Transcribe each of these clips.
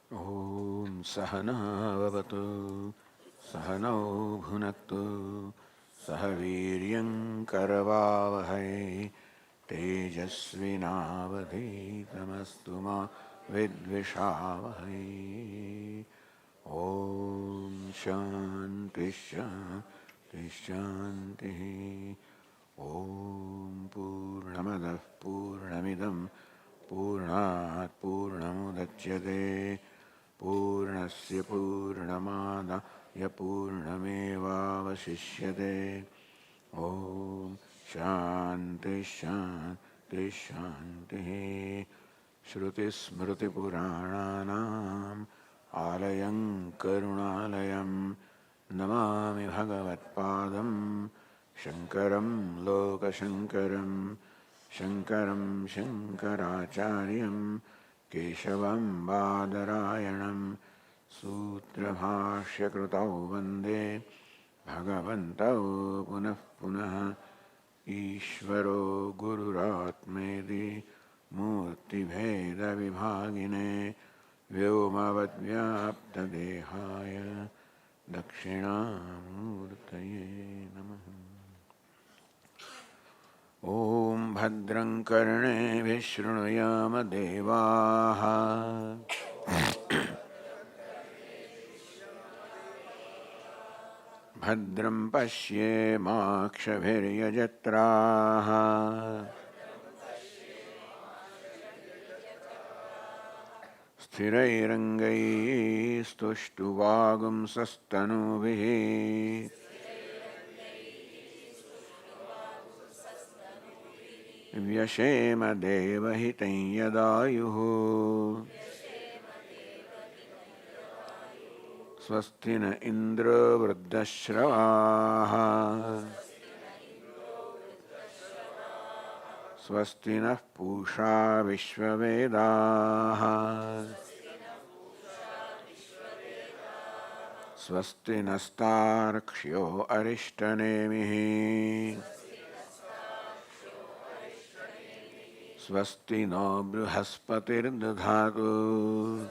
Om Sahana Vavatu Sahano Bhunaktu Sahaviryam Karavavahai Tejasvinavadhitamastu ma Vidvishavahai. Om Shanti Shanti Shanti. Om Purnamadah Purnamidam Purnat Purnamudachyate Purnasya Purnamadaya Purnamevavasishyate. Om Shanti Shanti Shanti. Shruti Smriti Purananam Alayam Karunalayam Namami Bhagavatpadam Shankaram Lokashankaram Shankaram Shankaracharyam Keshavam Badarayanam Sutra Kritau Vande Bhagavantau Punah Punah Ishvaro Gururatmedi Murti Bheda Vibhagine Vyomavad Dehaya Dakshinamurtaye Namaha. Om Bhadram Karne Vishrunuyama Devaha Bhadram Pashye Makshabhiryajatraha Sthirairangai Stuštuvagum Sastanuvihi Vyashema Devahitam Yadayuhu Swastina Indra Vruddhashravaha Swastina Pusha Vishwavedaha Swastina Starkshyo Arishtanemihi Swasti no Bruhaspatir Dadhatu.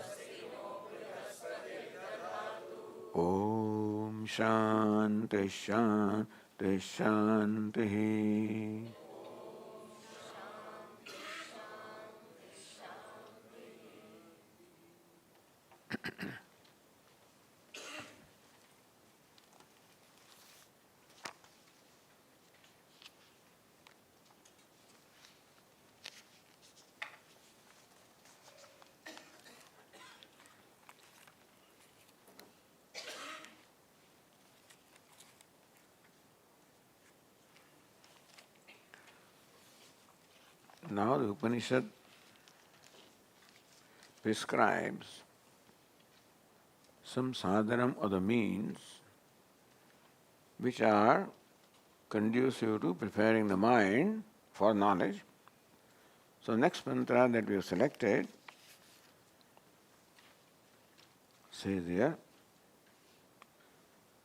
Om Shanti Shanti Shanti. Now the Upanishad prescribes some sadhanam or the means which are conducive to preparing the mind for knowledge. So next mantra that we have selected says here,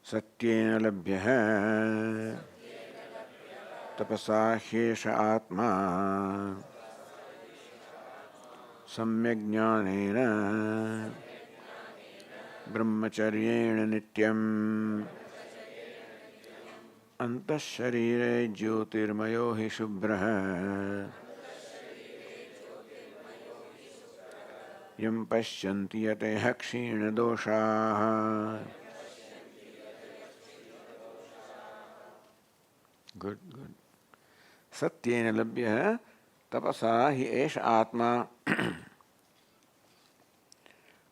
Satyena labhyaha tapasa hyesha atma samyak jnanena brahmacharyena nityam antas sharire jyotirmayo hi shubhraha yam pashyanti yateha kshina doshaha. Good, good. Satyena labhya tapasa hi esha atma.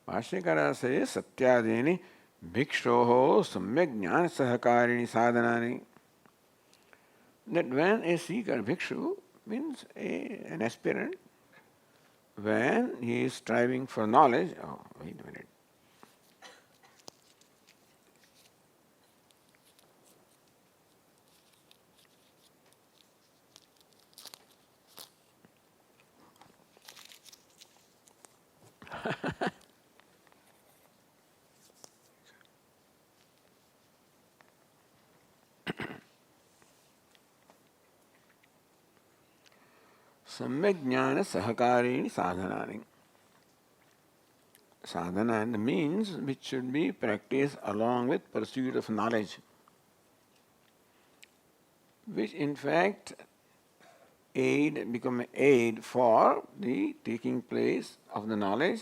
Bhashyakara says satyadeni bhikshoho samyak jnana sahakarini sadhanani. That when a seeker, bhikshu, means an aspirant, when he is striving for knowledge, oh, wait a minute. Samyak jnana sahakarini sadhanani. sadhana, the means which should be practiced along with pursuit of knowledge, which in fact become an aid for the taking place of the knowledge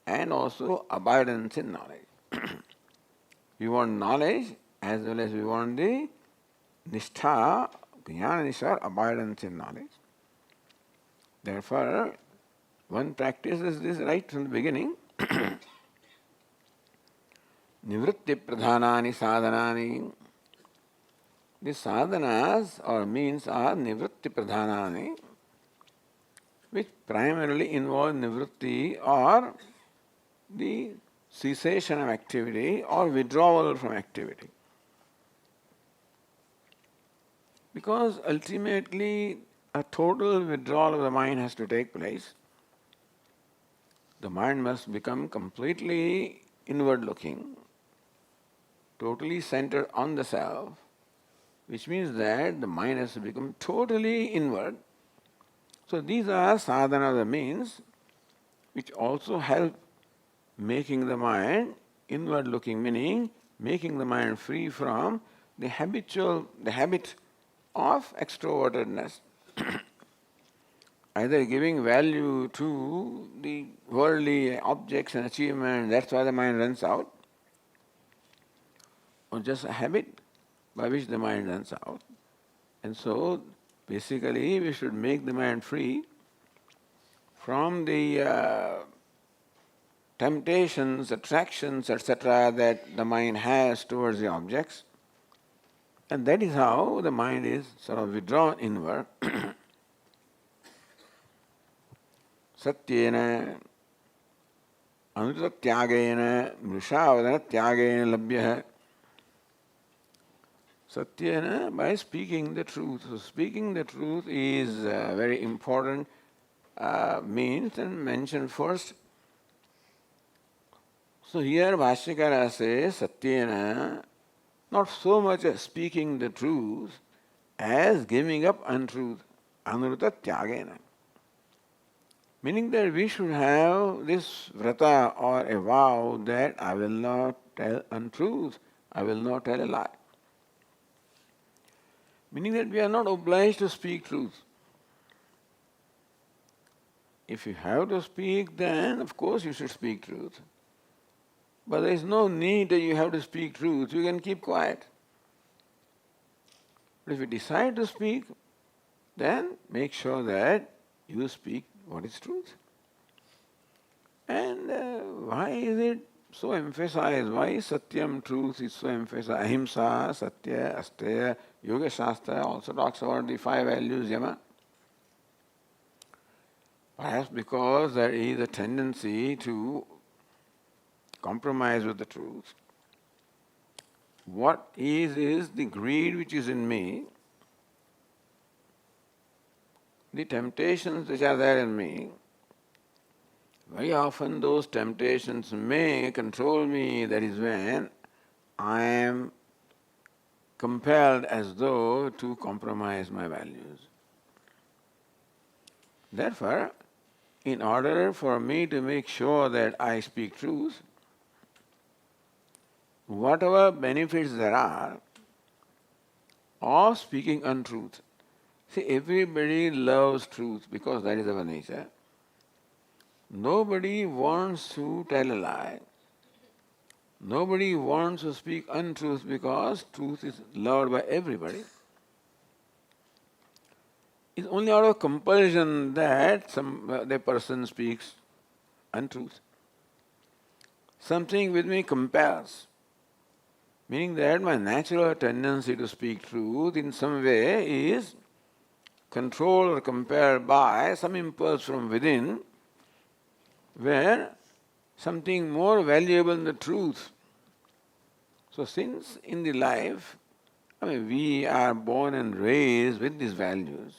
and also abidance in knowledge. We want knowledge as well as we want the nishtha, jnana nishtha, abidance in knowledge. Therefore, one practices this right from the beginning. Nivritti pradhanani sadhanani. The sadhanas or means are nivritti pradhanani, which primarily involve nivritti or the cessation of activity or withdrawal from activity. Because ultimately a total withdrawal of the mind has to take place. The mind must become completely inward looking, totally centered on the self, which means that the mind has to become totally inward. So these are sadhana, the means, which also help making the mind inward looking, meaning making the mind free from the habit of extrovertedness. Either giving value to the worldly objects and achievements, that's why the mind runs out, or just a habit by which the mind runs out. And so, basically, we should make the mind free from the temptations, attractions, etc., that the mind has towards the objects. And that is how the mind is sort of withdrawn inward. Satyena anutatyagena mrishavadana tyagena labhyah. Satyena, by speaking the truth. So speaking the truth is a very important means and mentioned first. So here Bhashyakara says Satyena, not so much as speaking the truth as giving up untruth. Anuruta tyagena. Meaning that we should have this vrata or a vow that I will not tell untruth, I will not tell a lie. Meaning that we are not obliged to speak truth. If you have to speak, then of course you should speak truth. But there is no need that you have to speak truth, you can keep quiet. But if you decide to speak, then make sure that you speak what is truth. And why is it so emphasized? Why is Satyam, truth, is so emphasized? Ahimsa, Satya, Asteya, Yoga Shastra also talks about the 5 values, Yama. Perhaps because there is a tendency to compromise with the truth. What is the greed which is in me, the temptations which are there in me. Very often those temptations may control me. That is when I am compelled as though to compromise my values. Therefore, in order for me to make sure that I speak truth, whatever benefits there are of speaking untruth. See, everybody loves truth because that is our nature. Nobody wants to tell a lie. Nobody wants to speak untruth because truth is loved by everybody. It's only out of compulsion that the person speaks untruth. Something with me compels, meaning that my natural tendency to speak truth in some way is controlled or compelled by some impulse from within, where something more valuable than the truth. So since in the life, we are born and raised with these values.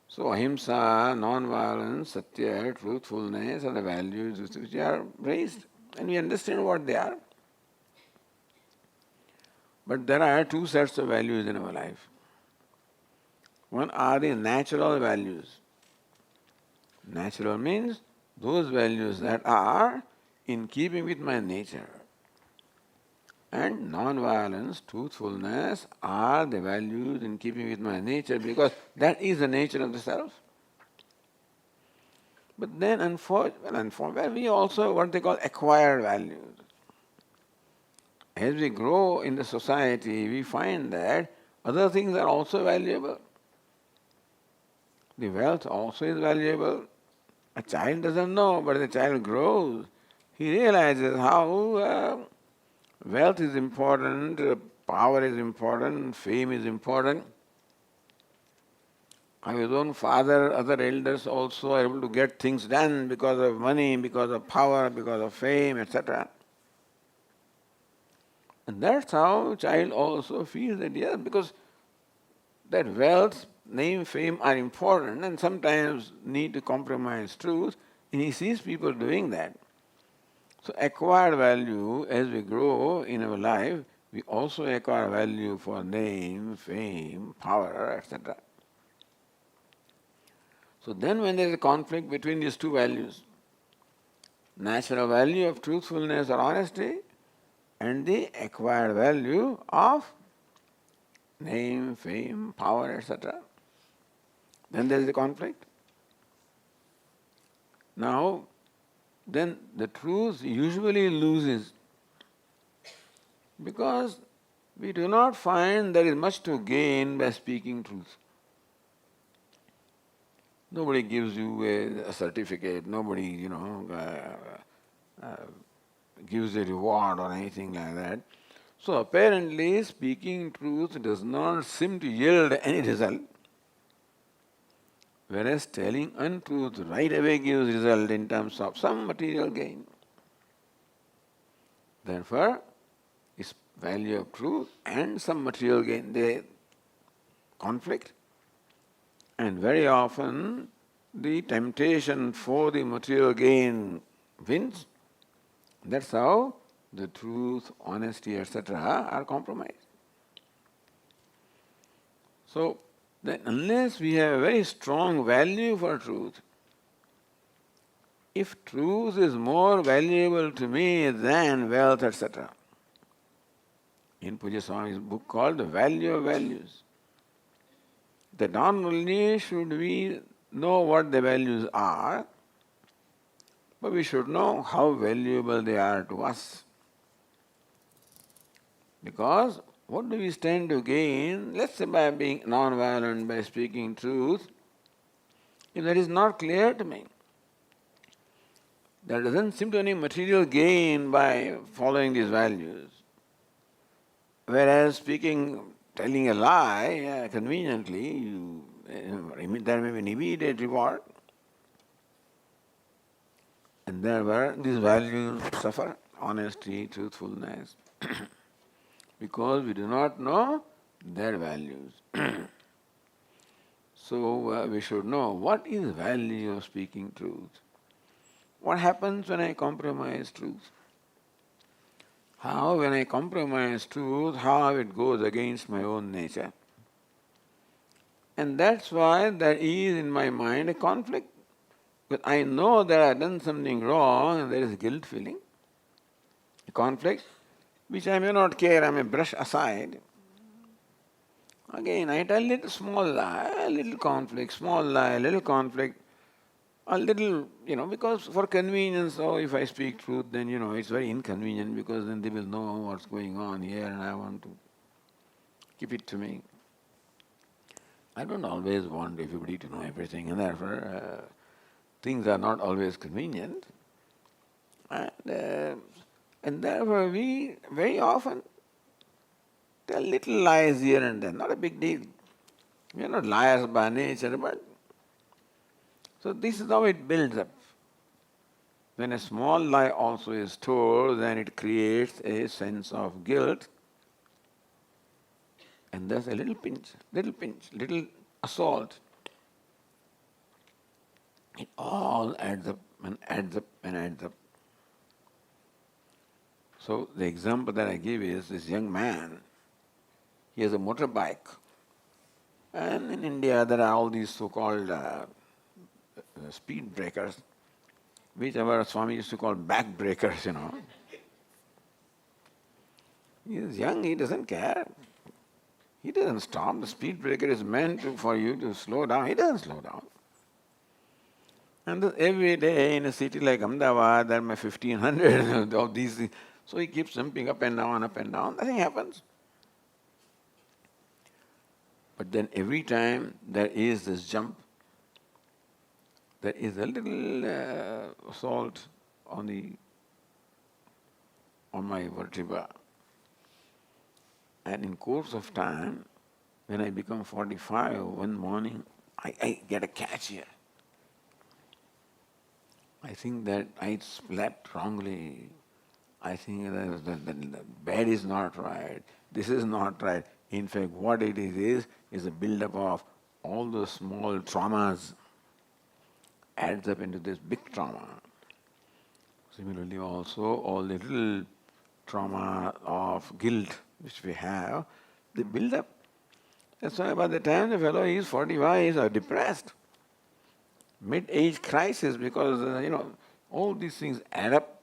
So ahimsa, non-violence, satya, truthfulness are the values with which we are raised, and we understand what they are. But there are 2 sets of values in our life. One are the natural values. Natural means those values that are in keeping with my nature. And non-violence, truthfulness are the values in keeping with my nature, because that is the nature of the self. But then unfortunately, we also what they call acquired values. As we grow in the society, we find that other things are also valuable. The wealth also is valuable. A child doesn't know, but the child grows. He realizes how wealth is important, power is important, fame is important. His own father, other elders also are able to get things done because of money, because of power, because of fame, etc. And that's how child also feels that, yes, because that wealth, name, fame are important and sometimes need to compromise truth, and he sees people doing that. So acquired value, as we grow in our life, we also acquire value for name, fame, power, etc. So then when there is a conflict between these two values, natural value of truthfulness or honesty and the acquired value of name, fame, power, etc., then there is a conflict. Now, then the truth usually loses, because we do not find there is much to gain by speaking truth. Nobody gives you a certificate, nobody, gives a reward or anything like that. So apparently speaking truth does not seem to yield any result, whereas telling untruth right away gives result in terms of some material gain. Therefore, this value of truth and some material gain, they conflict. And very often the temptation for the material gain wins. That's how the truth, honesty, etc. are compromised. So, then unless we have a very strong value for truth, if truth is more valuable to me than wealth, etc., in Pujya Swami's book called The Value of Values, that not only should we know what the values are, but we should know how valuable they are to us. Because what do we stand to gain, let's say by being non-violent, by speaking truth, if that is not clear to me? There doesn't seem to be any material gain by following these values. Whereas telling a lie conveniently, there may be an immediate reward. And therefore these values suffer, honesty, truthfulness, because we do not know their values. So we should know what is the value of speaking truth. What happens when I compromise truth? How, when I compromise truth, how it goes against my own nature. And that's why there is in my mind a conflict. But I know that I have done something wrong and there is guilt feeling, a conflict, which I may not care, I may brush aside. Again, I tell a little small lie, a little conflict, small lie, a little conflict, a little, because for convenience, if I speak truth, then, it's very inconvenient because then they will know what's going on here and I want to keep it to me. I don't always want everybody to know everything, and therefore things are not always convenient. And therefore we very often tell little lies here and there, not a big deal. We are not liars by nature, but so this is how it builds up. When a small lie also is told, then it creates a sense of guilt, and there's a little pinch, little assault. It all adds up and adds up and adds up. So the example that I give is this young man. He has a motorbike, and in India there are all these so-called speed breakers. which our Swami used to call backbreakers, you know. He is young, he doesn't care. He doesn't stop. The speed breaker is meant for you to slow down. He doesn't slow down. And every day in a city like Ahmedabad, there are 1,500 of these things. So he keeps jumping up and down, nothing happens. But then every time there is this jump, there is a little salt on my vertebra. And in course of time, when I become 45, one morning, I get a catch here. I think that I slept wrongly. I think that the bed is not right. This is not right. In fact, what it is a build-up of all those small traumas adds up into this big trauma. Similarly also, all the little trauma of guilt which we have, they build up. That's why by the time the fellow is 45, he is depressed. Mid-age crisis, because, all these things add up.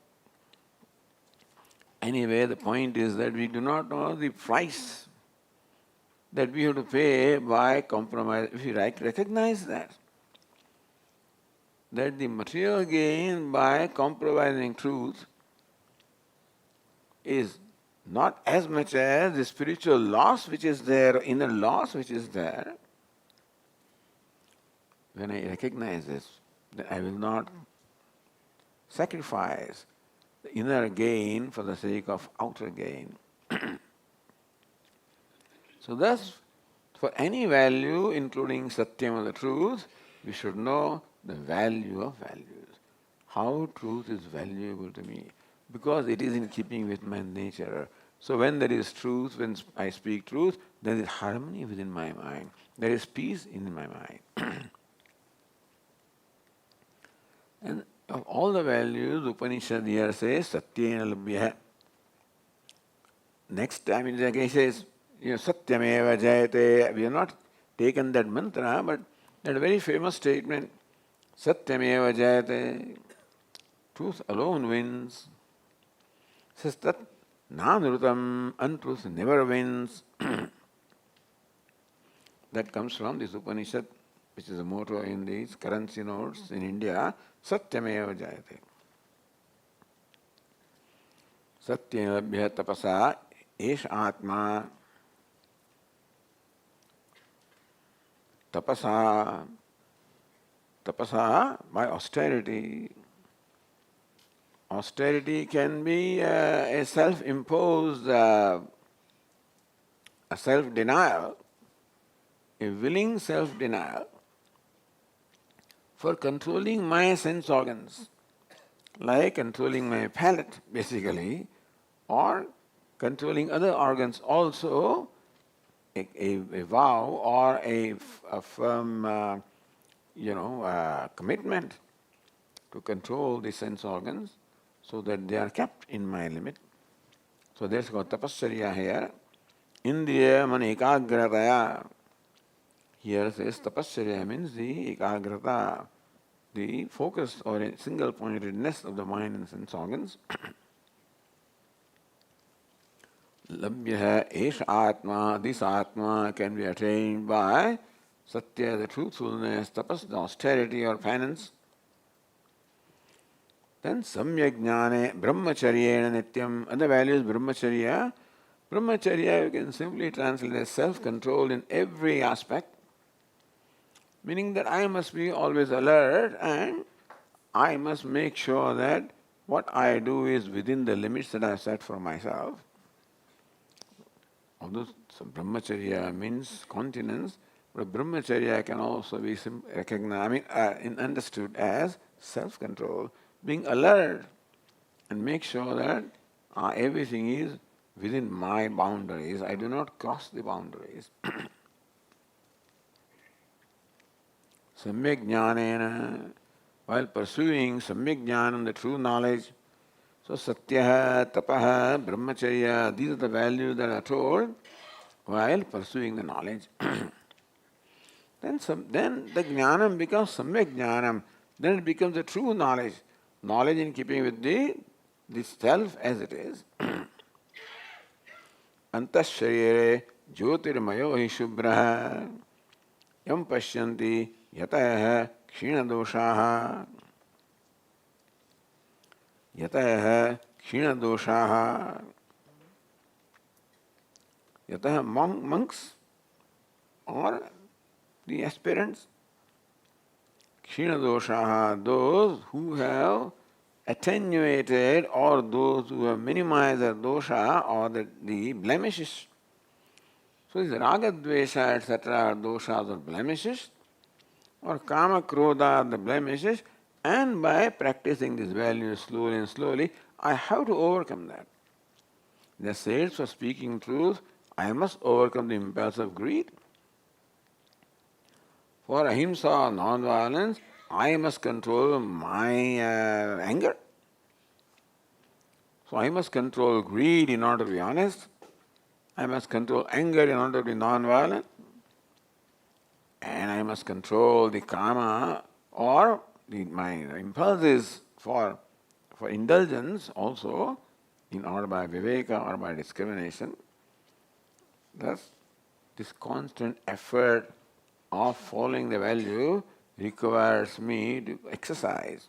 Anyway, the point is that we do not know the price that we have to pay by compromise. If we recognize that the material gain by compromising truth is not as much as the spiritual loss which is there, inner loss which is there, when I recognize this, then I will not sacrifice the inner gain for the sake of outer gain. So thus, for any value, including satyam, the truth, we should know the value of values. How truth is valuable to me, because it is in keeping with my nature. So when there is truth, when I speak truth, there is harmony within my mind. There is peace in my mind. And of all the values, Upanishad here says, Satyena Labhya. Next time it says, Satyameva Jayate. We have not taken that mantra, but that very famous statement, Satyameva Jayate. Truth alone wins. Says that Nanrutam, untruth never wins. That comes from this Upanishad, which is a motto in these currency notes in India, Satyameva Jayate. Satyena Labhya Tapasa Esh Atma. Tapasa by austerity. Austerity can be a self-imposed, a self-denial, a willing self-denial for controlling my sense organs, like controlling my palate, basically, or controlling other organs also. A vow or a firm, commitment to control the sense organs so that they are kept in my limit. So there's got tapasarya here. Indriya man ekagrataya. Here says tapasarya means the ekagrata, the focus or a single pointedness of the mind and sense organs. Labhya esh atma, this atma can be attained by satya, the truthfulness, tapas, the austerity or penance. Then samyak jnane, brahmacharyena nityam, other value is brahmacharya. Brahmacharya you can simply translate as self-control in every aspect, meaning that I must be always alert and I must make sure that what I do is within the limits that I have set for myself. Although brahmacharya means continence, but brahmacharya can also be recognized, understood as self-control, being alert and make sure that everything is within my boundaries. I do not cross the boundaries. Samyak jnanena, while pursuing samyak jnanam, the true knowledge. So satya, tapaha, brahmacharya, these are the values that are told while pursuing the knowledge. Then the jnanam becomes samyak jnanam. Then it becomes the true knowledge. knowledge in keeping with the self as it is. Antasharire jyotirmayo hi shubhra yam pashyanti yatah kshinadoshaha yatah kshinadoshaha yatah monks or the aspirants, kshinadoshaha, those who have attenuated or those who have minimized their dosha or the blemishes. So these raga, dvesha, etc. are doshas or blemishes, or kama, krodha are the blemishes, and by practicing these values slowly and slowly, I have to overcome that. They said, for speaking truth, I must overcome the impulse of greed. For ahimsa, non-violence, I must control my anger. So I must control greed in order to be honest. I must control anger in order to be non-violent. And I must control the kama or my impulses for indulgence also in order by viveka or by discrimination. Thus, this constant effort of following the value requires me to exercise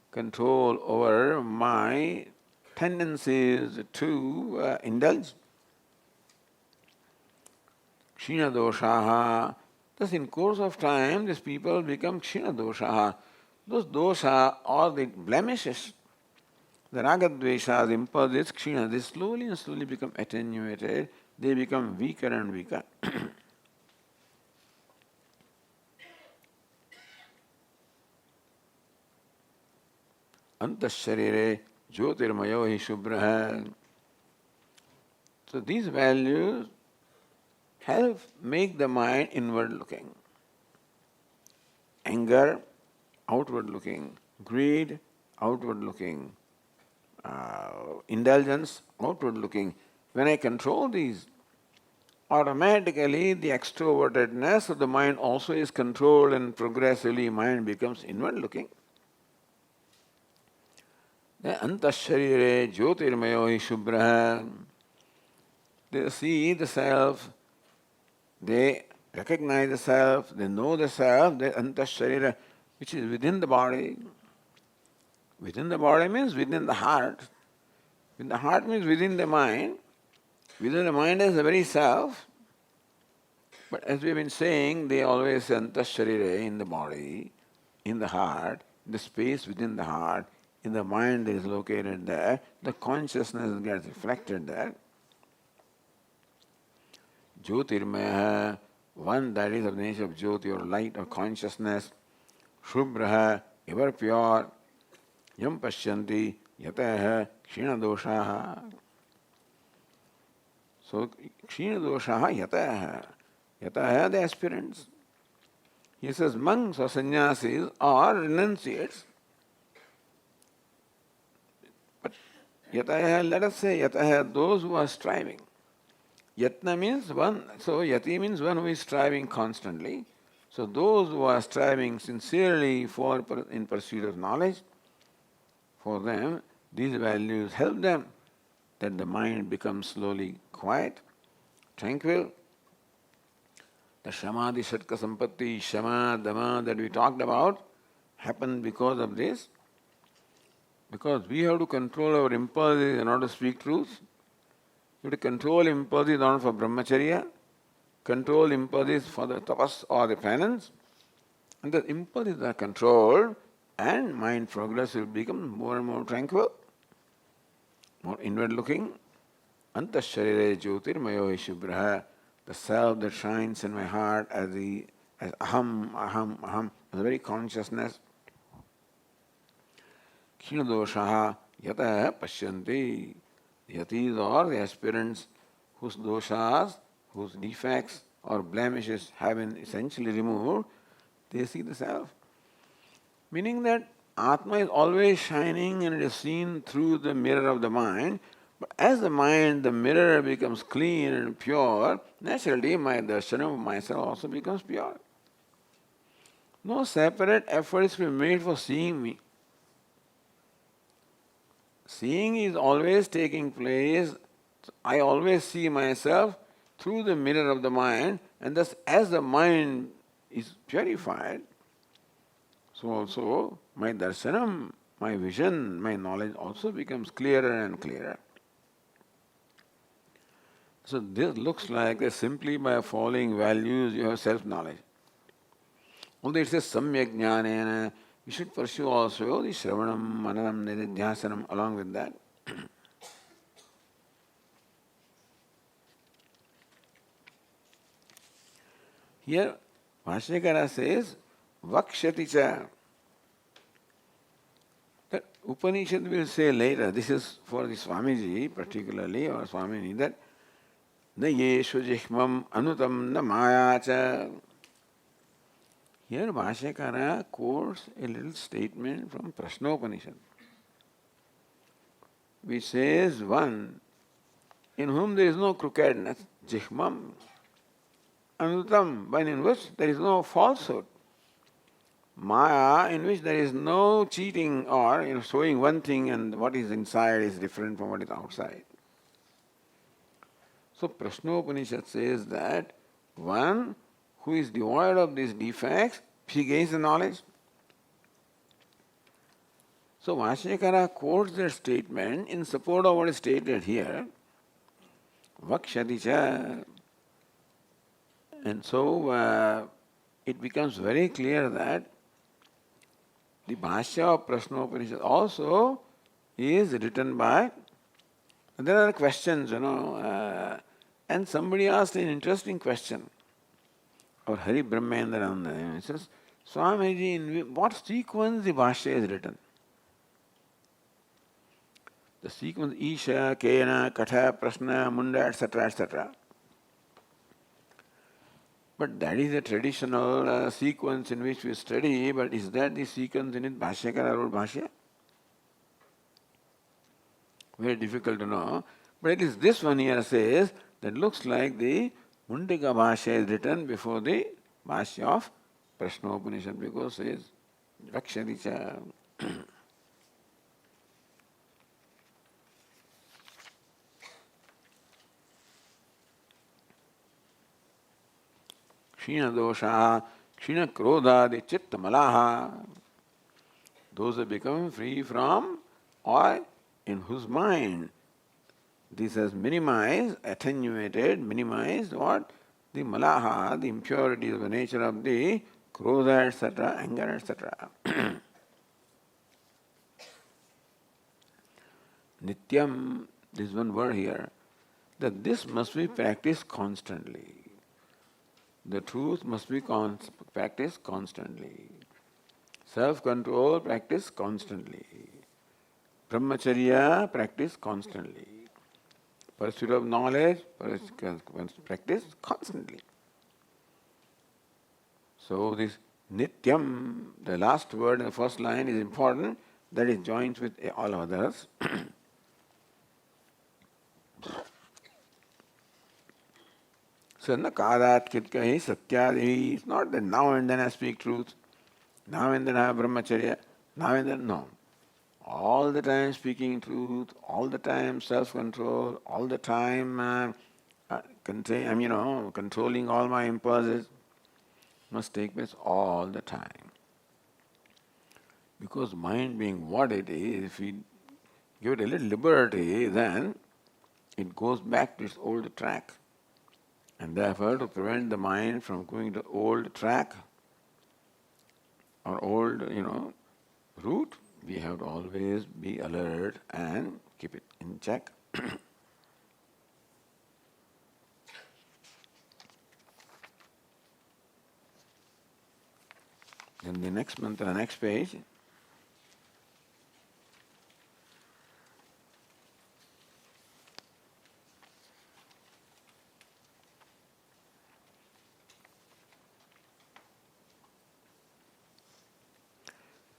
control over my tendencies to indulge. Kshina doshaha. Thus, in course of time, these people become kshina doshaha. Those dosha or the blemishes, the ragadveshas, impulses, kshina, they slowly and slowly become attenuated. They become weaker and weaker. Antasharire jyotirmayo hi shubhra. So these values help make the mind inward looking. Anger, outward looking. Greed, outward looking. Indulgence, outward looking. When I control these, automatically the extrovertedness of the mind also is controlled and progressively mind becomes inward looking. Antasharire jyotirmayo hi shubhra. They see the self, they recognize the self, they know the self, the antasharira, which is within the body. Within the body means within the heart. Within the heart means within the mind. Within the mind is the very self. But as we've been saying, they always say antasharira, in the body, in the heart, the space within the heart, in the mind that is located there, the consciousness gets reflected there. Jyotirmaya, one that is of the nature of Jyoti or light or consciousness, Shubhra, ever pure, Yam Pashyanti, Yataha, Kshina doshaha. So, Kshina doshaha, Yataha. Yataha, the aspirants. He says monks or sannyasis are renunciates. But Yataha, let us say Yataha, those who are striving. Yatna means one, so yati means one who is striving constantly. So those who are striving sincerely in pursuit of knowledge, for them, these values help them that the mind becomes slowly quiet, tranquil. The Shamadhi Shatka Sampatti, Shama, Dama that we talked about happened because of this. Because we have to control our impulses in order to speak truth. You have to control impulses in order for brahmacharya, control impulses for the tapas or the penance, and the impulses are controlled and mind progress will become more and more tranquil, more inward looking. Antasharire jyotirmayo hi shubhra, the self that shines in my heart as aham, aham, aham, the very consciousness. Kshina doshaha yata pashyanti. Yatis or the aspirants whose doshas, whose defects or blemishes have been essentially removed, they see the self. Meaning that Atma is always shining and it is seen through the mirror of the mind. But as the mind, the mirror becomes clean and pure, naturally my darshan of myself also becomes pure. No separate effort is to be made for seeing me. seeing is always taking place. I always see myself through the mirror of the mind, and thus as the mind is purified, so also my darshanam, my vision, my knowledge also becomes clearer and clearer. So this looks like that simply by following values you have self-knowledge. Although it says samyak jnanena, we should pursue also the shravanam, mananam, nididhyasanam along with that. Here Bhashyakara says, vakshati cha. That Upanishad will say later, this is for the Swamiji particularly, or Swamini, that na yeshu jihmam anutam na maya cha. Here Bhashyakara quotes a little statement from Prashnopanishad, which says, one in whom there is no crookedness, jihmam, anutam, one in which there is no falsehood, maya, in which there is no cheating or showing one thing and what is inside is different from what is outside. So Prashnopanishad says that one who is devoid of these defects, he gains the knowledge. So Bhashyakara quotes that statement in support of what is stated here, vakshati cha. And so it becomes very clear that the Bhashya of Prashnopanishad also is written by, there are questions, and somebody asked an interesting question. Or Hari Brahmendra, he says, Swamiji, in what sequence the Bhashya is written? The sequence Isha, Kena, Katha, Prashna, Munda, etc., etc. But that is a traditional sequence in which we study, but is that the sequence in which Bhashyakara wrote Bhashya? Very difficult to know. But at least this one here says that looks like the Mundakaopanishad is written before the Bhashya of Prashnopanishad, because it says Vakshati cha. Kshina dosha, kshina krodha, the chitta malaha. Those that become free from, or in whose mind this has minimized, attenuated, minimized what? The malaha, the impurities of the nature of the krodha, etc., anger, etc. Nityam, this one word here, that this must be practiced constantly. The truth must be practiced constantly. Self-control practiced constantly. Brahmacharya practiced constantly. Pursuit of knowledge practiced constantly. So this nityam, the last word in the first line is important, that it joins with all others. So na kadat kitkahi satyadi, it's not that now and then I speak truth, now and then I have brahmacharya, now and then, no. All the time speaking truth, all the time self-control, all the time controlling all my impulses must take place all the time. Because mind being what it is, if we give it a little liberty, then it goes back to its old track. And therefore, to prevent the mind from going to old track or old, route, we have to always be alert and keep it in check. Then the next mantra, next page.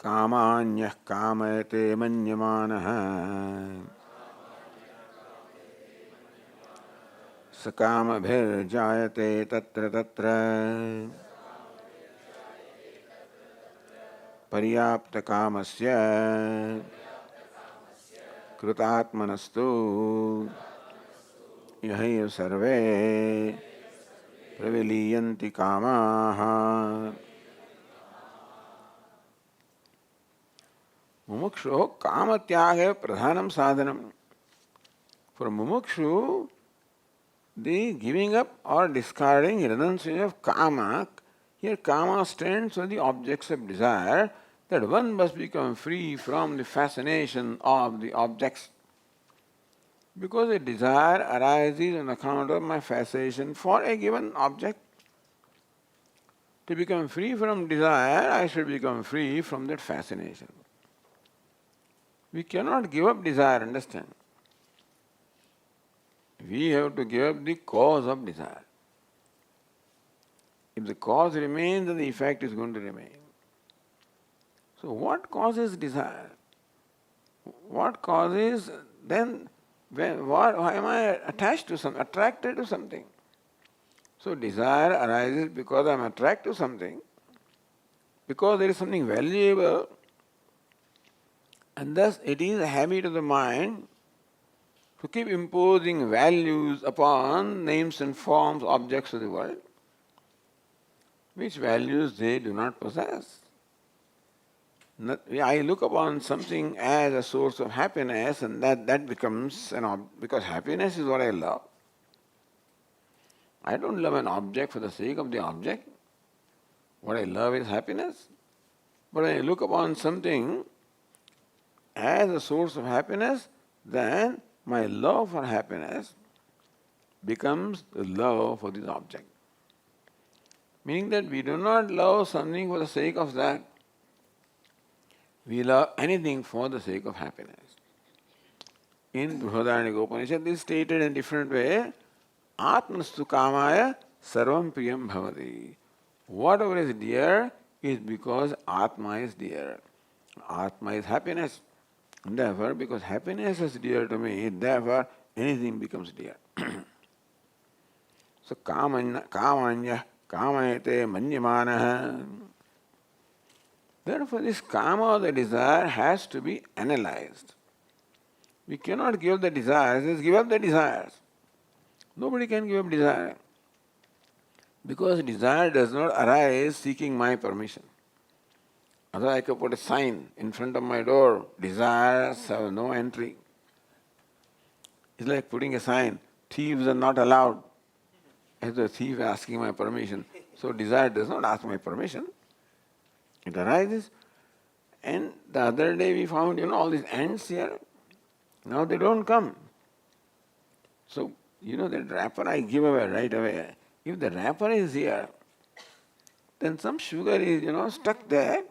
कामान्यः कामयते मन्यमानः स कामभिर्जायते तत्र तत्र पर्याप्तकामस्य कृतात्मनस्तु यहैव सर्वे प्रविलीयन्ति कामाः. Mumukshu kama tyaga pradhanam sadhanam. For mumukshu, the giving up or discarding renunciation of kama, here kama stands for the objects of desire, that one must become free from the fascination of the objects. Because a desire arises on account of my fascination for a given object. To become free from desire, I should become free from that fascination. We cannot give up desire, understand? We have to give up the cause of desire. If the cause remains, then the effect is going to remain. So what causes desire? What causes then why am I attached to something, attracted to something? So desire arises because I am attracted to something, because there is something valuable, and thus it is a habit of the mind to keep imposing values upon names and forms, objects of the world, which values they do not possess. I look upon something as a source of happiness, and that becomes because happiness is what I love. I don't love an object for the sake of the object. What I love is happiness. But when I look upon something as a source of happiness, then my love for happiness becomes the love for this object. Meaning that we do not love something for the sake of that. We love anything for the sake of happiness. In Mundakaopanishad, this is stated in a different way. Atmastu kamaya sarvam priyam bhavati. Whatever is dear is because Atma is dear. Atma is happiness. And therefore, because happiness is dear to me, therefore anything becomes dear. So kamanya kamayate manyamanaha. Therefore, this kama, the desire, has to be analyzed. We cannot give up the desires, just give up the desires. Nobody can give up desire. Because desire does not arise seeking my permission. Otherwise I could put a sign in front of my door, desires have no entry. It's like putting a sign, thieves are not allowed. As the thief asking my permission. So desire does not ask my permission. It arises. And the other day we found, all these ants here. Now they don't come. So, that wrapper I give away right away. If the wrapper is here, then some sugar is, stuck there.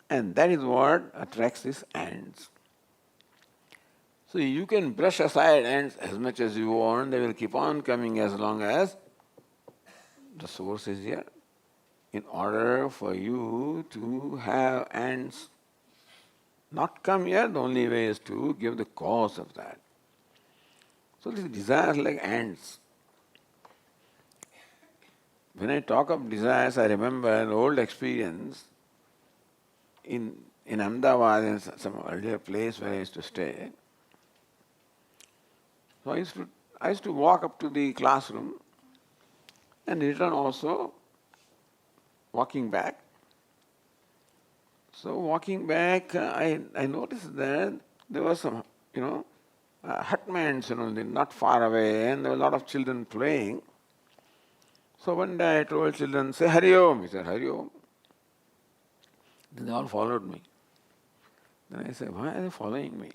And that is what attracts these ants. So you can brush aside ants as much as you want. They will keep on coming as long as the source is here. In order for you to have ants not come here, the only way is to give the cause of that. So these desires like ants. When I talk of desires, I remember an old experience in Ahmedabad, in some earlier place where I used to stay. So I used to walk up to the classroom and return also walking back. So walking back, I noticed that there was some, hutments, not far away, and there were a lot of children playing. So one day I told children, say Hari Om. He said, Hari Om. Then they all followed me. Then I said, why are they following me?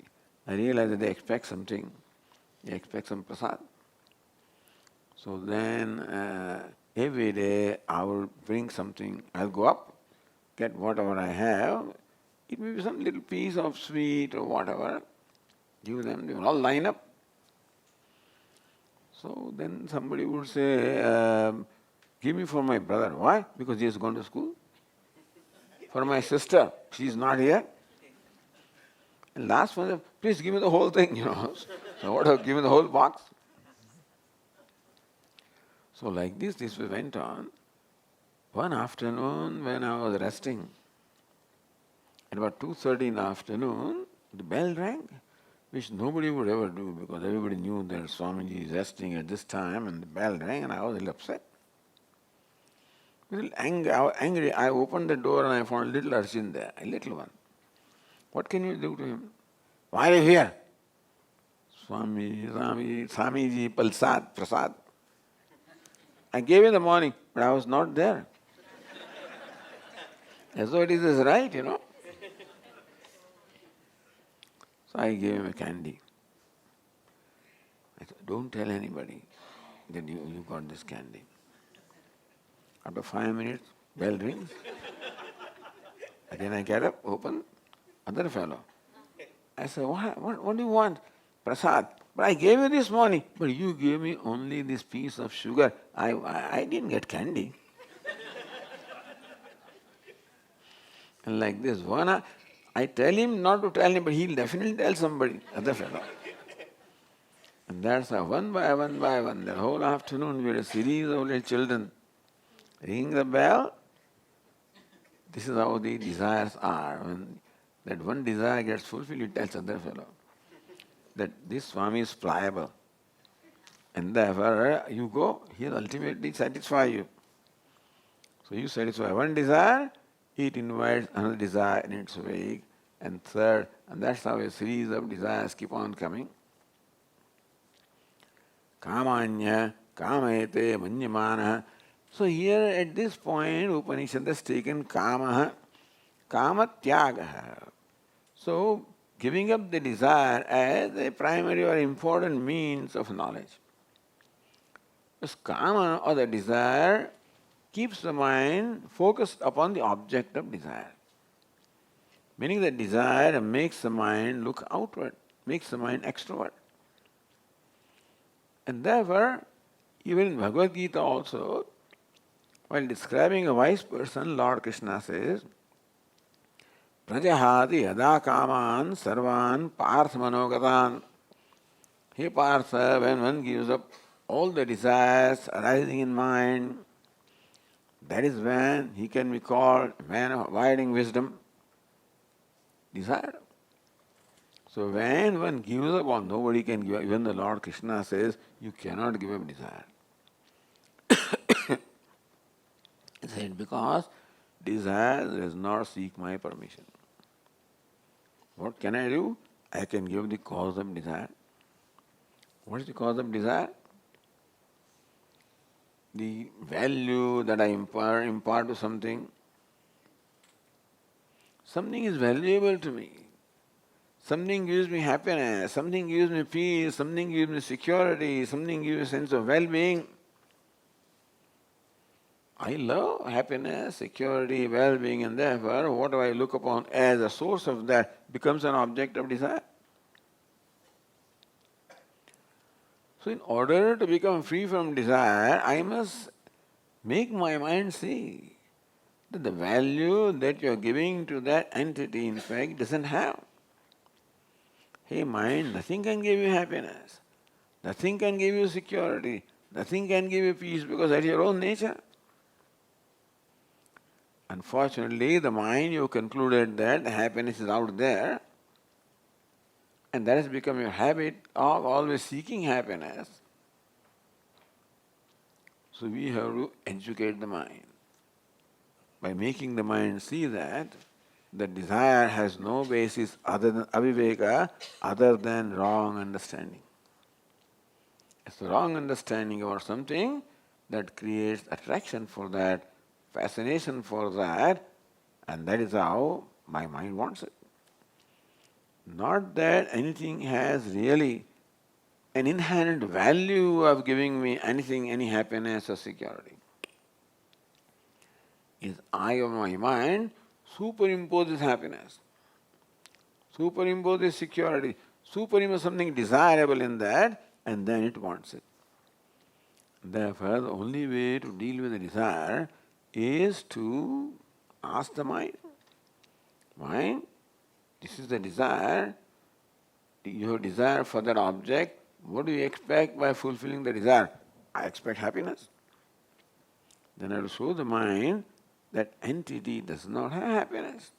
I realized that they expect something. They expect some prasad. So then every day I will bring something. I'll go up, get whatever I have. It may be some little piece of sweet or whatever. Give them. They will all line up. So then somebody would say, give me for my brother. Why? Because he has gone to school. For my sister, she is not here. And last one, please give me the whole thing, So what have given the whole box? So like this went on. One afternoon when I was resting, at about 2:30 in the afternoon, the bell rang. which nobody would ever do because everybody knew that Swamiji is resting at this time and the bell rang and I was a little upset. A little angry. I opened the door and I found a little urchin there, a little one. What can you do to him? Why are you here? Swamiji, Prasad. I gave you the morning, but I was not there. As though it is his right, So I gave him a candy. I said, don't tell anybody that you got this candy. After 5 minutes, bell rings. Again I get up, open, other fellow. I said, what do you want? Prasad. But I gave you this morning. But you gave me only this piece of sugar. I didn't get candy. And like this, I tell him not to tell him, but he'll definitely tell somebody, other fellow. And that's how one by one, the whole afternoon we had a series of little children. Ring the bell. This is how the desires are. When that one desire gets fulfilled, it tells other fellow that this Swami is pliable. And therefore you go, he will ultimately satisfy you. So you satisfy one desire, it invites another desire in its wake, and third, and that's how a series of desires keep on coming. Kamanya, kamayate, manyamana. So here at this point, Upanishad has taken kamaha, kamatyagaha. So giving up the desire as a primary or important means of knowledge. Because kama or the desire keeps the mind focused upon the object of desire. Meaning that desire makes the mind look outward, makes the mind extrovert. And therefore, even in Bhagavad Gita also, while describing a wise person, Lord Krishna says, Prajahati yada kaman sarvan partha manogatan. He partha, when one gives up all the desires arising in mind, that is when he can be called a man of abiding wisdom. Desire. So when one gives up all, nobody can give up. Even the Lord Krishna says, you cannot give up desire. He said, because desire does not seek my permission. What can I do? I can give the cause of desire. What is the cause of desire? The value that I impart to something. Something is valuable to me. Something gives me happiness, something gives me peace, something gives me security, something gives me a sense of well-being. I love happiness, security, well-being, and therefore whatever I look upon as a source of that becomes an object of desire. So in order to become free from desire, I must make my mind see that the value that you are giving to that entity in fact doesn't have. Hey mind, nothing can give you happiness, nothing can give you security, nothing can give you peace because that's your own nature. Unfortunately, the mind, you concluded that happiness is out there, and that has become your habit of always seeking happiness. So we have to educate the mind by making the mind see that the desire has no basis other than aviveka, other than wrong understanding. It's the wrong understanding about something that creates attraction for that, fascination for that, and that is how my mind wants it. Not that anything has really an inherent value of giving me anything, any happiness or security. Is I of my mind superimposes happiness, superimposes security, superimposes something desirable in that, and then it wants it. Therefore, the only way to deal with the desire is to ask the mind, this is the desire, you have desire for that object, what do you expect by fulfilling the desire? I expect happiness. Then I will show the mind that entity does not have happiness.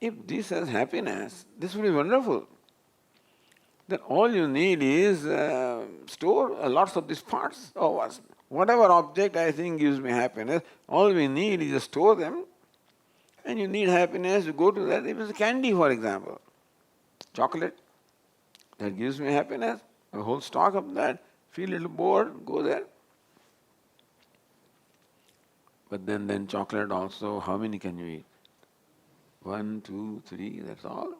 If this has happiness, this would be wonderful. Then all you need is store lots of these parts. Oh, whatever object I think gives me happiness, all we need is to store them. And you need happiness, you go to that. If it's candy, for example, chocolate, that gives me happiness, a whole stock of that, feel a little bored, go there. But then chocolate also, how many can you eat? 1, 2, 3, that's all.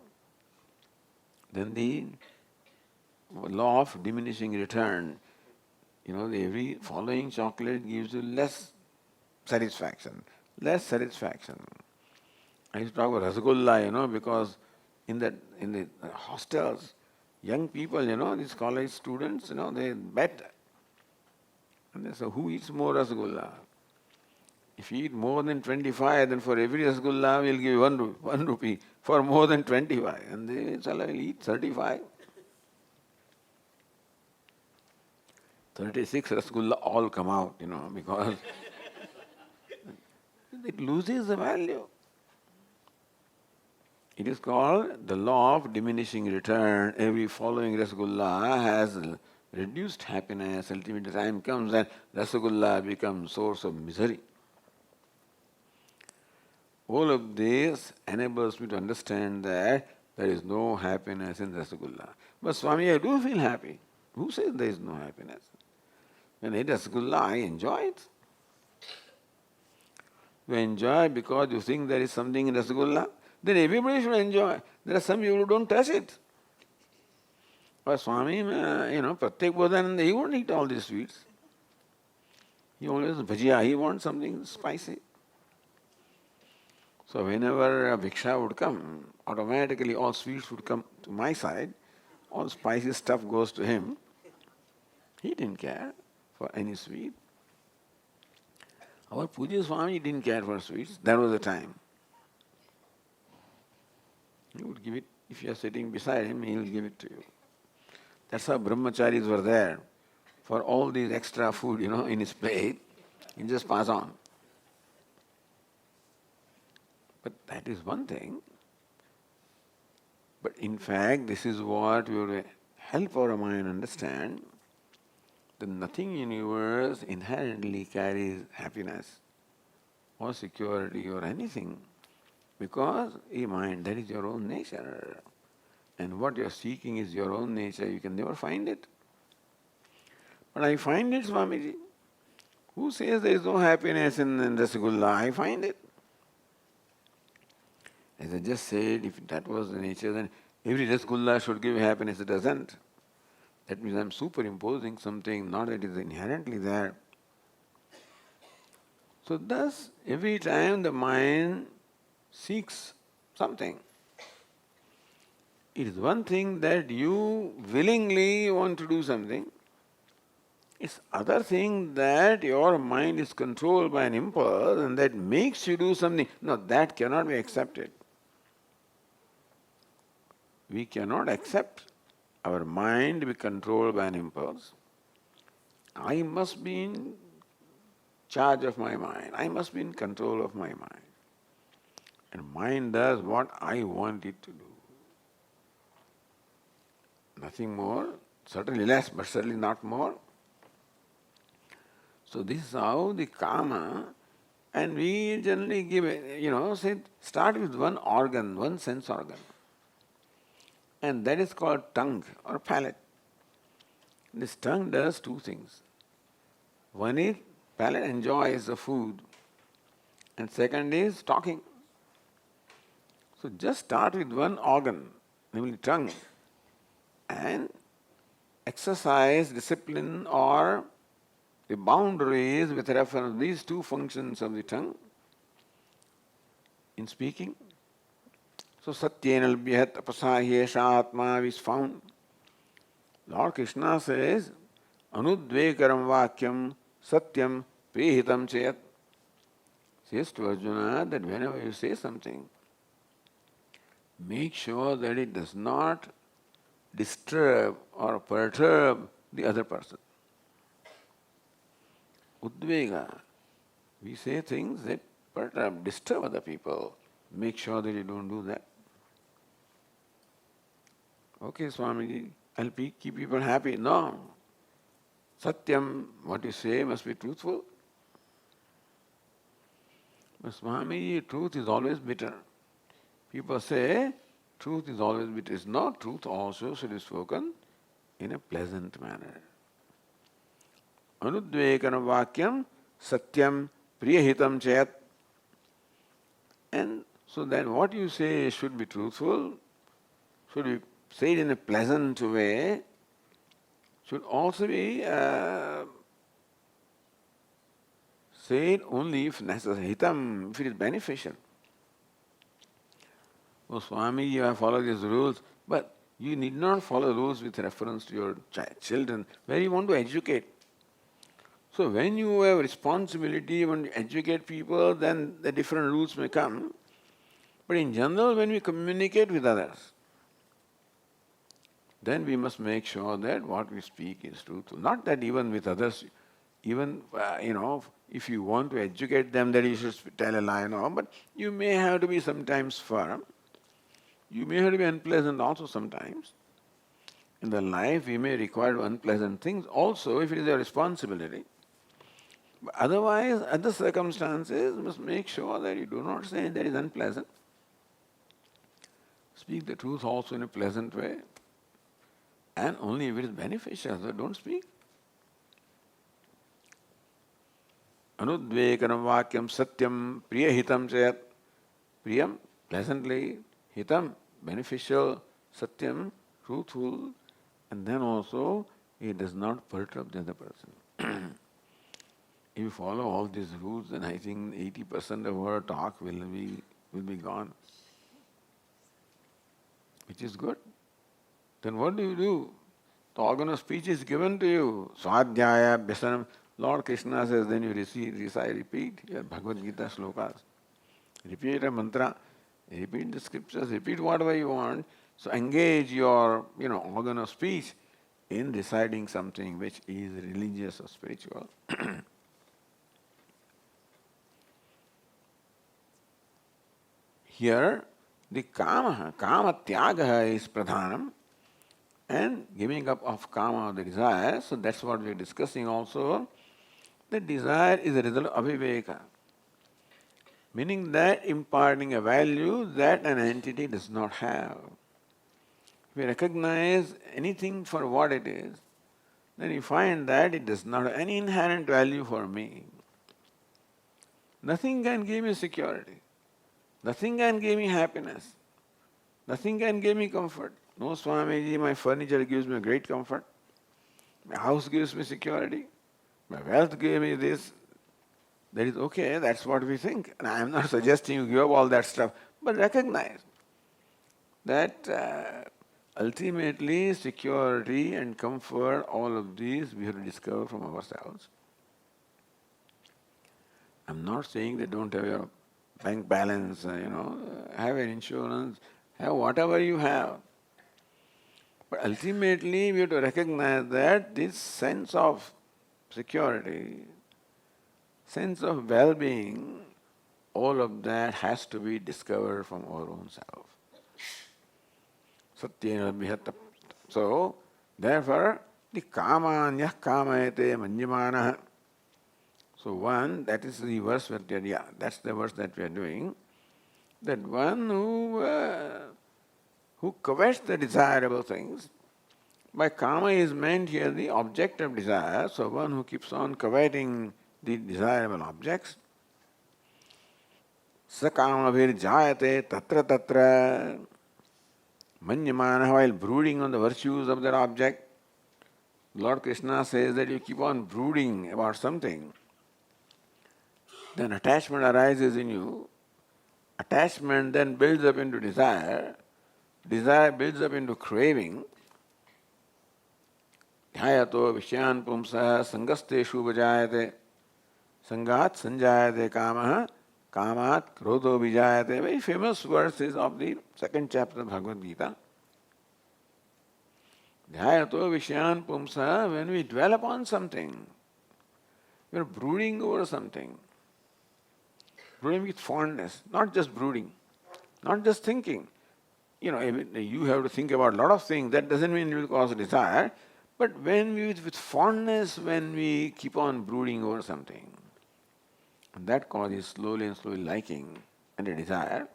Then the law of diminishing return. Every following chocolate gives you less satisfaction. Less satisfaction. I used to talk about Rasgulla, because in the hostels, young people, these college students, they bet. And they say, who eats more Rasgulla? If you eat more than 25, then for every Rasgulla, we'll give you 1 rupee for more than 25. And they say, I'll eat 35. 36 Rasgulla all come out, because it loses the value. It is called the law of diminishing return. Every following Rasgulla has reduced happiness. Ultimately, time comes and Rasgulla becomes source of misery. All of this enables me to understand that there is no happiness in Rasgulla. But Swami, I do feel happy. Who says there is no happiness? When I eat Rasgulla, I enjoy it. You enjoy because you think there is something in Rasgulla, then everybody should enjoy. There are some people who don't touch it. But Swami, Pratyek Bodhananda, he won't eat all these sweets. He always bhajia, he wants something spicy. So whenever a bhiksha would come, automatically all sweets would come to my side, all spicy stuff goes to him. He didn't care for any sweet. Our Puja Swami didn't care for sweets. That was the time. He would give it, if you are sitting beside him, he will give it to you. That's how brahmacharis were there. For all these extra food, in his plate, he just pass on. But that is one thing. But in fact, this is what will help our mind understand that nothing in the universe inherently carries happiness or security or anything. Because a mind, that is your own nature. And what you are seeking is your own nature. You can never find it. But I find it, Swamiji. Who says there is no happiness in Rasgulla? I find it. As I just said, if that was the nature, then every Rasgulla should give happiness. It doesn't. That means I am superimposing something, not that it is inherently there. So thus, every time the mind seeks something, it is one thing that you willingly want to do something. It's other thing that your mind is controlled by an impulse and that makes you do something. No, that cannot be accepted. We cannot accept our mind to be controlled by an impulse. I must be in charge of my mind. I must be in control of my mind. And mind does what I want it to do. Nothing more, certainly less, but certainly not more. So this is how the kama, and we generally give it, say, start with one organ, one sense organ. And that is called tongue or palate. This tongue does two things. One is palate enjoys the food, and second is talking. So just start with one organ, namely tongue, and exercise discipline or the boundaries with reference to these two functions of the tongue in speaking. So satyena labhyat apasahesha atma is found. Lord Krishna says, anudvekaram vakyam satyam prehitam chayat. Says to Arjuna that whenever you say something, make sure that it does not disturb or perturb the other person. Udvega, we say things that perturb, disturb other people. make sure that you don't do that. Okay, Swamiji, I'll keep people happy. No. Satyam, what you say must be truthful. But Swamiji, truth is always bitter. People say truth is always bitter. It's not. Truth also should be spoken in a pleasant manner. Anudvekana vakyam satyam priyahitam chayat. And so then what you say should be truthful, should be said in a pleasant way, should also be said only if necessary, hitam, if it is beneficial. Oh, Swami, you have followed these rules, but you need not follow rules with reference to your children, where you want to educate. So when you have responsibility, when you educate people, then the different rules may come. But in general, when we communicate with others, then we must make sure that what we speak is truthful. Not that even with others, even, if you want to educate them that you should tell a lie, no, but you may have to be sometimes firm. You may have to be unpleasant also sometimes. In the life, we may require unpleasant things also if it is a responsibility. But otherwise, other circumstances, you must make sure that you do not say that is unpleasant. Speak the truth also in a pleasant way. And only if it is beneficial, so don't speak. Anudvekanam vakyam satyam priyahitam chayat. Priyam, pleasantly. Hitam, beneficial. Satyam, truthful. And then also, it does not perturb the other person. If you follow all these rules, then I think 80% of our talk will be gone. Which is good. Then what do? The organ of speech is given to you. Swadhyaya, Bhyasanam. Lord Krishna says, then you repeat your Bhagavad Gita slokas. Repeat a mantra, repeat the scriptures, repeat whatever you want. So engage your, organ of speech in reciting something which is religious or spiritual. Here, the kama tyagaha is pradhanam, and giving up of kama, the desire. So that's what we are discussing also. The desire is a result of aviveka, meaning that imparting a value that an entity does not have. If we recognize anything for what it is, then you find that it does not have any inherent value for me. Nothing can give me security. Nothing can give me happiness. Nothing can give me comfort. No, Swamiji, my furniture gives me great comfort. My house gives me security. My wealth gave me this. That is okay, that's what we think. And I am not suggesting you give up all that stuff, but recognize that ultimately security and comfort, all of these we have to discover from ourselves. I am not saying that don't have your bank balance, have an insurance, have whatever you have. But ultimately we have to recognize that this sense of security, sense of well-being, all of that has to be discovered from our own self. Satyena bhihatta. So, therefore, the kamanyah kamayate manjamanaha. So one, that is the verse that's the verse that we are doing. That one who covets the desirable things, by kama is meant here the object of desire, so one who keeps on coveting the desirable objects. Sakamabhir jayate tatra tatra. Manyamana, while brooding on the virtues of that object. Lord Krishna says that you keep on brooding about something, then attachment arises in you. Attachment then builds up into desire. Desire builds up into craving. Dhyayato vishyan pumsaha sangasteshu vajayate. Sangat sanjayate kamaha. Kamat krodho vijayate. Very famous verses of the second chapter of Bhagavad Gita. Dhyayato vishyan pumsaha. When we dwell upon something, we are brooding over something. Brooding with fondness, not just brooding. Not just thinking. You have to think about a lot of things. That doesn't mean it will cause desire. But when we, with fondness, when we keep on brooding over something, and that causes slowly and slowly liking and a desire.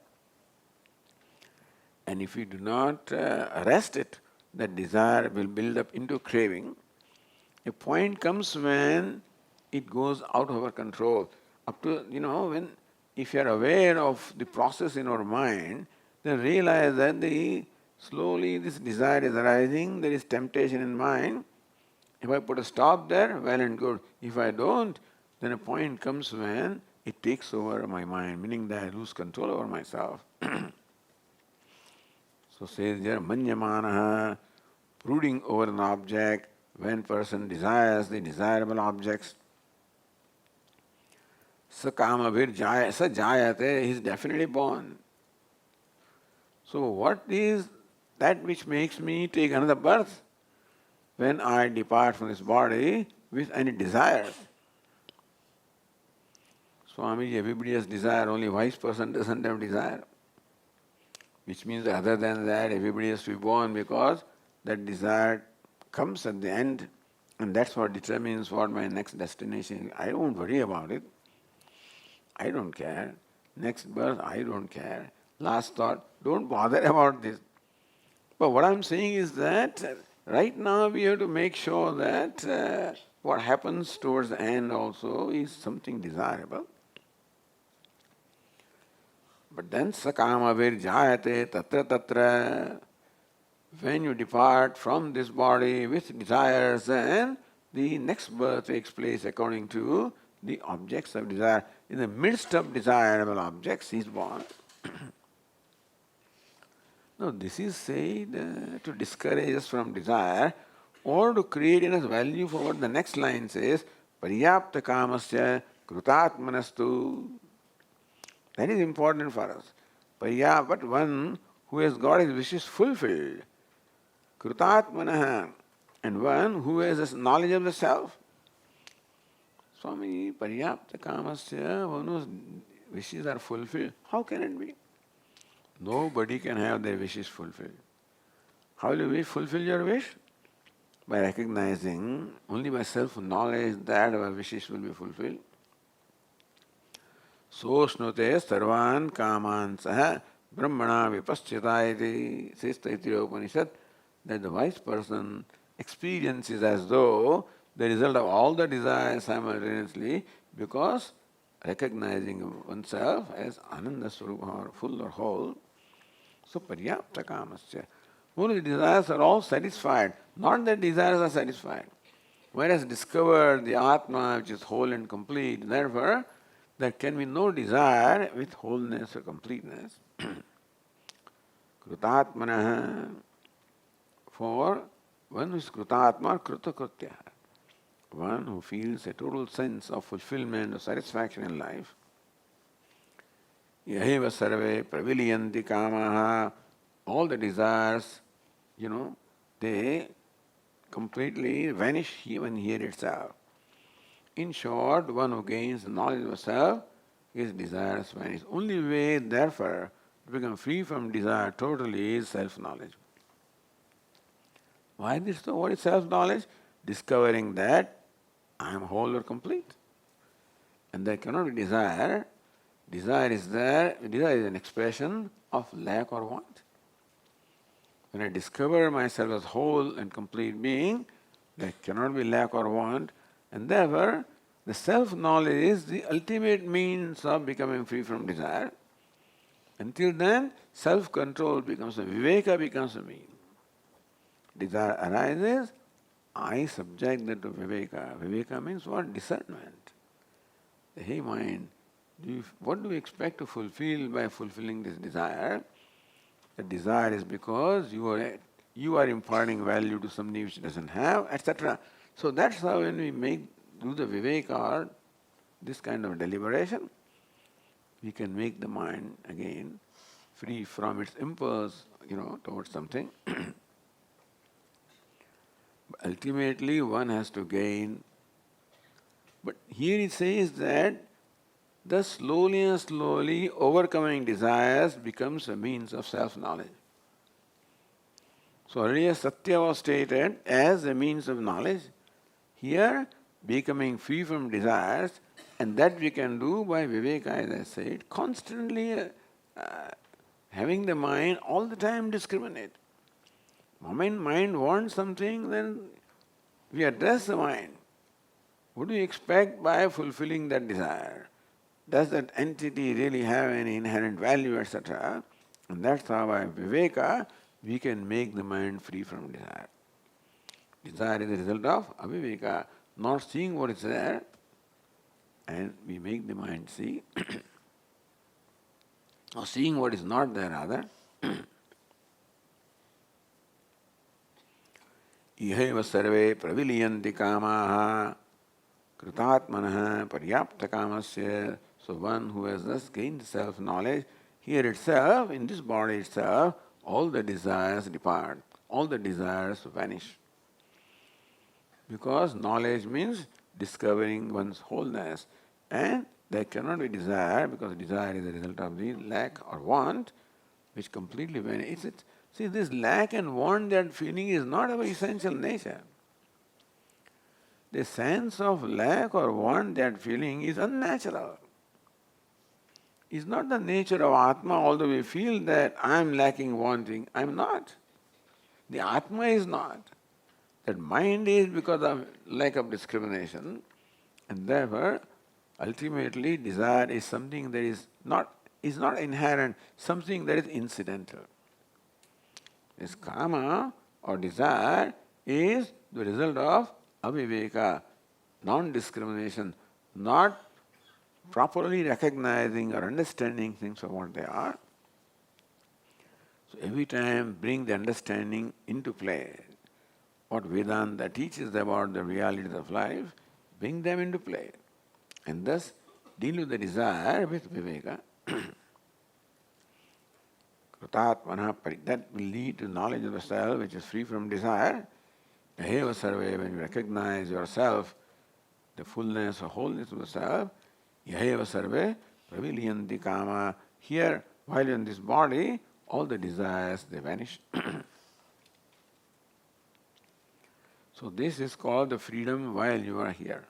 And if we do not arrest it, that desire will build up into craving. A point comes when it goes out of our control. Up to, when if you are aware of the process in our mind, then realize that slowly this desire is arising, there is temptation in mind. If I put a stop there, well and good. If I don't, then a point comes when it takes over my mind, meaning that I lose control over myself. So says there, manyamanaha, brooding over an object, when person desires the desirable objects. Sa kamabhir sa jayate, he is definitely born. So what is that which makes me take another birth? When I depart from this body with any desire. Swami, everybody has desire, only wise person doesn't have desire. Which means that other than that, everybody has to be born because that desire comes at the end, and that's what determines what my next destination is. I don't worry about it. I don't care. Next birth, I don't care. Last thought, don't bother about this. But what I'm saying is that right now we have to make sure that what happens towards the end also is something desirable. But then sakamavir jayate tatra tatra. When you depart from this body with desires, then the next birth takes place according to the objects of desire. In the midst of desirable objects, he is born. Now, this is said to discourage us from desire or to create in us value for what the next line says, paryapta kamasya krutatmanastu. That is important for us. But one who has got his wishes fulfilled, krutatmanaha, and one who has a knowledge of the self. Swami, paryapta kamasya, one whose wishes are fulfilled. How can it be? Nobody can have their wishes fulfilled. How will you fulfill your wish? By recognizing only by self-knowledge that our wishes will be fulfilled. Sosnute sarvan kaman saha brahmana vipaschitayati, says Viditatmananda, that the wise person experiences as though the result of all the desires simultaneously, because recognizing oneself as ananda swarupa, or full or whole. So paryapta kamasya. Only the desires are all satisfied, not that desires are satisfied. Whereas discovered the Atma which is whole and complete, therefore there can be no desire with wholeness or completeness. Krutatmanaha, for one who is krutatma or krutakritya, one who feels a total sense of fulfillment or satisfaction in life. Yaheva sarve praviliyanti kamaha, all the desires, they completely vanish even here itself. In short, one who gains the knowledge of self, his desires vanish. Only way, therefore, to become free from desire totally is self-knowledge. Why this? What is self-knowledge? Discovering that I am whole or complete. And there cannot be desire. Desire is there. Desire is an expression of lack or want. When I discover myself as whole and complete being, there cannot be lack or want, and therefore the self-knowledge is the ultimate means of becoming free from desire. Until then, self-control becomes a viveka, becomes a mean. Desire arises, I subject that to viveka. Viveka means what? Discernment. Hey mind, what do you expect to fulfill by fulfilling this desire? The desire is because you are imparting value to something which doesn't have, etc. So that's how when we do the viveka or this kind of deliberation, we can make the mind again free from its impulse, towards something. Ultimately, one has to gain. But here it says that Thus, slowly and slowly, overcoming desires becomes a means of self-knowledge. So earlier Satya was stated as a means of knowledge. Here, becoming free from desires, and that we can do by Viveka, as I said, constantly having the mind all the time discriminate. Moment mind wants something, then we address the mind. What do you expect by fulfilling that desire? Does that entity really have any inherent value, etc.? And that's how by Viveka we can make the mind free from desire. Desire is the result of aviveka, not seeing what is there, and we make the mind see, or seeing what is not there rather. Iheva sarve praviliyanti kamaha kritatmanah paryapta kamasya. So one who has thus gained self-knowledge, here itself, in this body itself, all the desires depart, all the desires vanish. Because knowledge means discovering one's wholeness, and there cannot be desire, because desire is a result of the lack or want, which completely vanishes. See, this lack and want, that feeling is not our essential nature. The sense of lack or want, that feeling is unnatural. It's not the nature of Atma, although we feel that I am lacking, wanting. I am not. The Atma is not. That mind is because of lack of discrimination, and therefore, ultimately, desire is something that is not inherent, something that is incidental. This kama or desire is the result of aviveka, non-discrimination, not properly recognizing or understanding things for what they are. So every time bring the understanding into play. What Vedanta teaches about the realities of life, bring them into play. And thus deal with the desire with viveka. That will lead to knowledge of the self which is free from desire. Aheva sarve, when you recognize yourself, the fullness or wholeness of the self, Yaheva sarve praviliyanti kama. Here, while you're in this body, all the desires, they vanish. So this is called the freedom while you are here.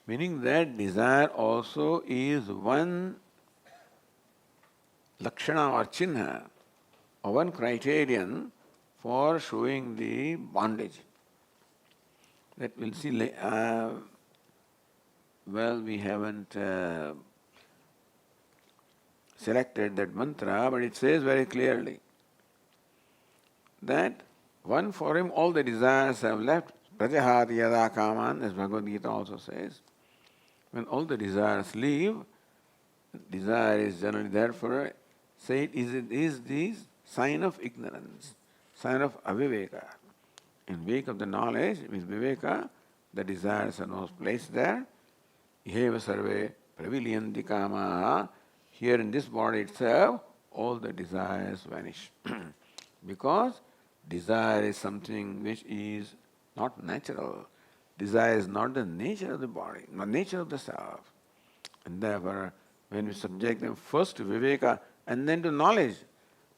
Meaning that desire also is one lakshana or chinha, or one criterion for showing the bondage. That we'll see. We haven't selected that mantra, but it says very clearly that one for him all the desires have left. Prajahati yada kaman, as Bhagavad Gita also says. When all the desires leave, desire is generally therefore said is the sign of ignorance, sign of aviveka. In wake of the knowledge, with viveka, the desires are not placed there. Iheva sarve praviliyanti kamaha. Here in this body itself, all the desires vanish. Because desire is something which is not natural. Desire is not the nature of the body, not nature of the self. And therefore, when we subject them first to viveka and then to knowledge,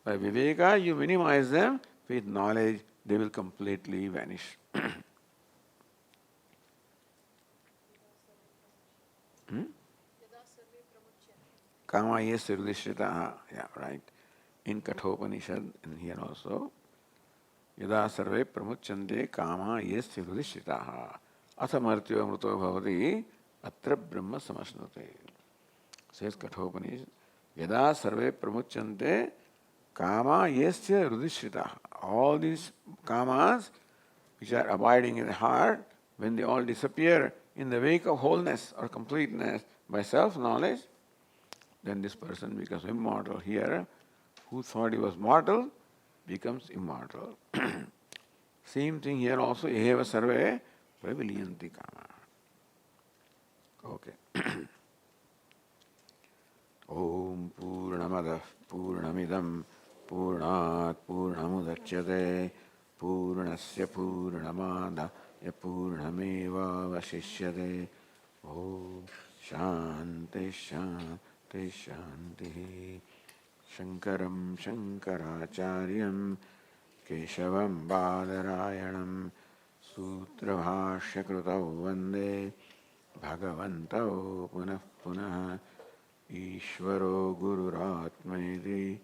by viveka you minimize them, with knowledge they will completely vanish. Kama yesya hrudishritaha. Yeah, right. In Kathopanishad, and here also, yada sarve pramuchyante kama yesya hrudishritaha athamartyo amruto bhavati atra brahma samashnute. Says Kathopanishad, yada sarve pramuchyante kama yesya hrudishritaha. All these kamas which are abiding in the heart, when they all disappear in the wake of wholeness or completeness by self-knowledge, then this person becomes immortal. Here, who thought he was mortal becomes immortal. Same thing here also, eheva sarve praviliyanti kama. Okay. Om Purnamadah Purnamidam Purnat Purnamudachyate Purnasya Purnamada Purnameva Vashishyate. Om Shanti Shanti Shanti. Shankaram Shankaracharyam Keshavam Badarayanam Sutrabhashyakritau Vande Bhagavantau Punah Punah Ishvaro Gururatmeti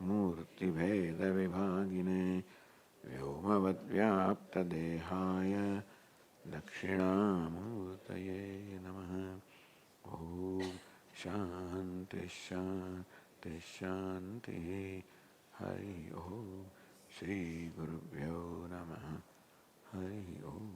Murti Bheda Vibhagine Vyomavadvyaptadehaya Dakshinamurtaye Namaha. Om Shanti Shanti Shanti. Hari Om. Shri Gurubhyo Namaha. Hari Om.